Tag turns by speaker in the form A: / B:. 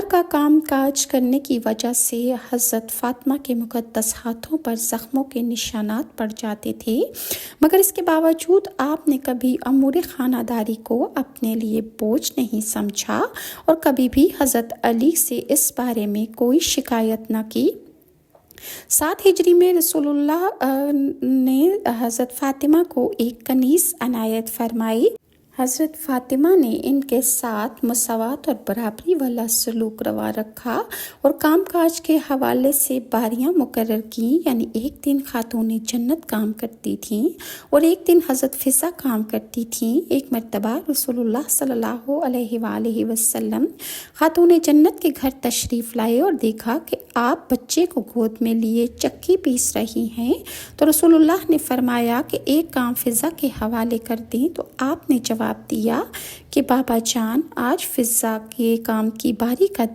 A: کا کام کاج کرنے کی وجہ سے حضرت فاطمہ کے مقدس ہاتھوں پر زخموں کے نشانات پڑ جاتے تھے، مگر اس کے باوجود آپ نے کبھی امور خانہ داری کو اپنے لیے بوجھ نہیں سمجھا اور کبھی بھی حضرت علی سے اس بارے میں کوئی شکایت نہ کی۔ 7 ہجری میں رسول اللہ نے حضرت فاطمہ کو ایک کنیز عنایت فرمائی۔ حضرت فاطمہ نے ان کے ساتھ مساوات اور برابری والا سلوک روا رکھا اور کام کاج کے حوالے سے باریاں مقرر کیں، یعنی ایک دن خاتون جنت کام کرتی تھیں اور ایک دن حضرت فضہ کام کرتی تھیں۔ ایک مرتبہ رسول اللہ صلی اللہ علیہ وآلہ وسلم خاتون جنت کے گھر تشریف لائے اور دیکھا کہ آپ بچے کو گود میں لیے چکی پیس رہی ہیں، تو رسول اللہ نے فرمایا کہ ایک کام فضہ کے حوالے کر دیں، تو آپ نے جواب دیا کہ بابا جان، آج فضہ کے کام کی باری کا